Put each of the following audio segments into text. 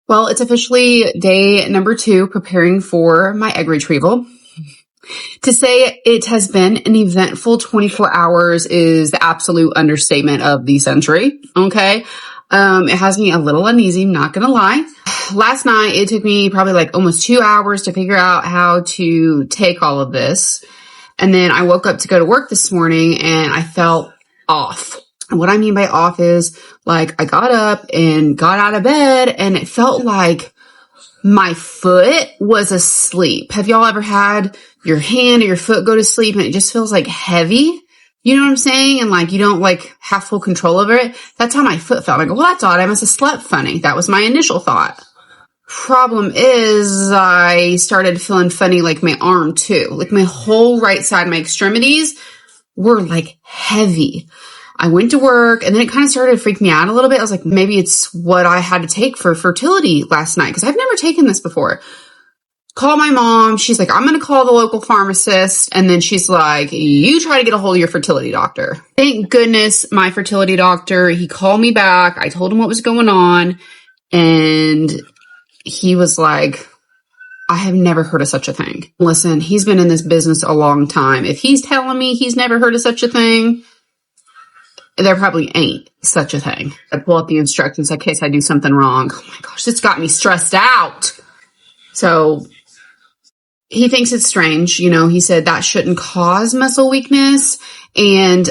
Well, it's officially day number 2 preparing for my egg retrieval. To say it has been an eventful 24 hours is the absolute understatement of the century. Okay. It has me a little uneasy, not gonna lie. Last night, it took me probably like almost 2 hours to figure out how to take all of this. And then I woke up to go to work this morning and I felt off. And what I mean by off is like I got up and got out of bed and it felt like my foot was asleep. Have y'all ever had your hand or your foot go to sleep and it just feels like heavy? You know what I'm saying? And like you don't like have full control over it. That's how my foot felt. I go, well, that's odd. I must have slept funny. That was my initial thought. Problem is I started feeling funny like my arm too. Like my whole right side, my extremities were like heavy. I went to work and then it kind of started to freak me out a little bit. I was like, maybe it's what I had to take for fertility last night because I've never taken this before. Call my mom. She's like, I'm going to call the local pharmacist. And then she's like, you try to get a hold of your fertility doctor. Thank goodness my fertility doctor, he called me back. I told him what was going on. And he was like, I have never heard of such a thing. Listen, he's been in this business a long time. If he's telling me he's never heard of such a thing, there probably ain't such a thing. I pull up the instructions in case I do something wrong. Oh my gosh, it's got me stressed out. So he thinks it's strange. You know, he said that shouldn't cause muscle weakness. And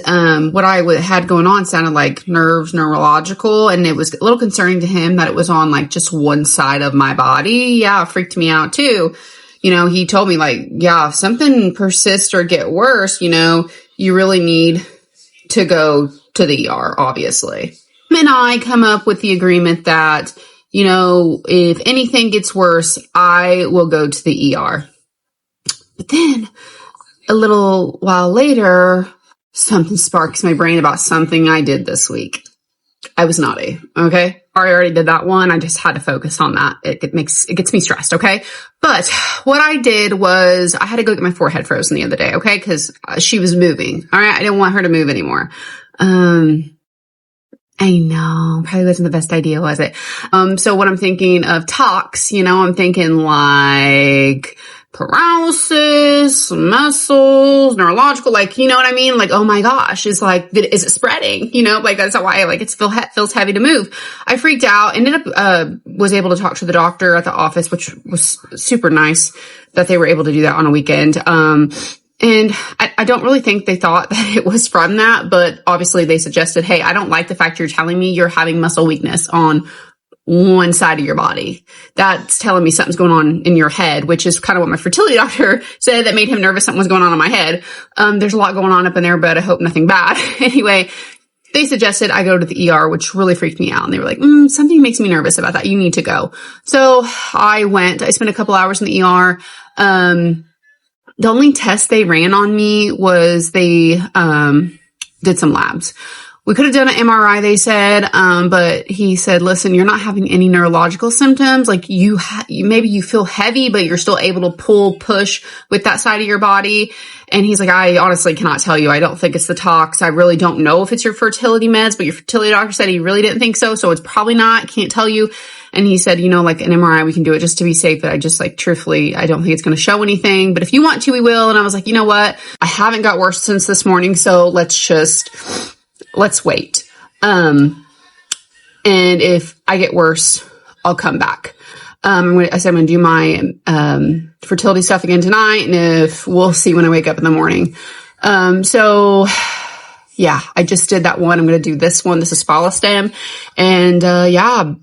what I had going on sounded like neurological. And it was a little concerning to him that it was on like just one side of my body. Yeah, it freaked me out too. You know, he told me like, yeah, if something persists or get worse, you know, you really need to go to the ER, obviously. Him and I come up with the agreement that, you know, if anything gets worse, I will go to the ER. But then a little while later, something sparks my brain about something I did this week. I was naughty. Okay. I already did that one. I just had to focus on that. It gets me stressed. Okay. But what I did was I had to go get my forehead frozen the other day. Okay. Cause she was moving. All right. I didn't want her to move anymore. I know, probably wasn't the best idea, was it? So when I'm thinking of tox, you know, I'm thinking like paralysis, muscles, neurological, like, you know what I mean? Like, oh my gosh, is it spreading? You know, like that's why like it feels heavy to move. I freaked out, ended up, was able to talk to the doctor at the office, which was super nice that they were able to do that on a weekend. And I don't really think they thought that it was from that, but obviously they suggested, hey, I don't like the fact you're telling me you're having muscle weakness on one side of your body. That's telling me something's going on in your head, which is kind of what my fertility doctor said that made him nervous something was going on in my head. There's a lot going on up in there, but I hope nothing bad. Anyway, they suggested I go to the ER, which really freaked me out. And they were like, something makes me nervous about that. You need to go. So I went. I spent a couple hours in the ER. The only test they ran on me was they did some labs. We could have done an MRI, they said, but he said, listen, you're not having any neurological symptoms. Like maybe you feel heavy, but you're still able to push with that side of your body. And he's like, I honestly cannot tell you. I don't think it's the tox. I really don't know if it's your fertility meds, but your fertility doctor said he really didn't think so. So it's probably not. Can't tell you. And he said, you know, like an MRI, we can do it just to be safe. But I just like, truthfully, I don't think it's going to show anything. But if you want to, we will. And I was like, you know what? I haven't got worse since this morning. So let's wait. And if I get worse, I'll come back. I said, I'm going to do my, fertility stuff again tonight. And if we'll see when I wake up in the morning. So yeah, I just did that one. I'm going to do this one. This is Follistim. And, yeah,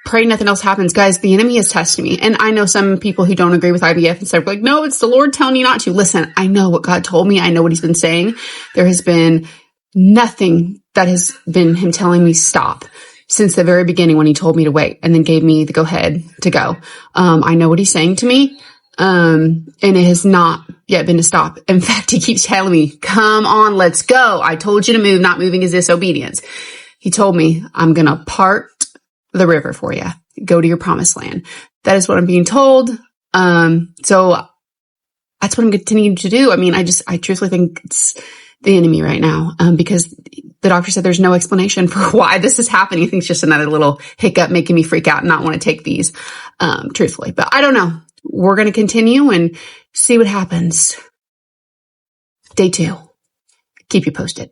pray nothing else happens. Guys, the enemy is testing me. And I know some people who don't agree with IVF and stuff like, no, it's the Lord telling you not to. Listen, I know what God told me. I know what he's been saying. There has been nothing that has been him telling me stop since the very beginning when he told me to wait and then gave me the go ahead to go. I know what he's saying to me. And it has not yet been to stop. In fact, he keeps telling me, come on, let's go. I told you to move. Not moving is disobedience. He told me, I'm going to part the river for you. Go to your promised land. That is what I'm being told. So that's what I'm continuing to do. I mean, I truthfully think the enemy right now, because the doctor said there's no explanation for why this is happening. I think it's just another little hiccup making me freak out and not want to take these, truthfully. But I don't know. We're going to continue and see what happens. Day 2. Keep you posted.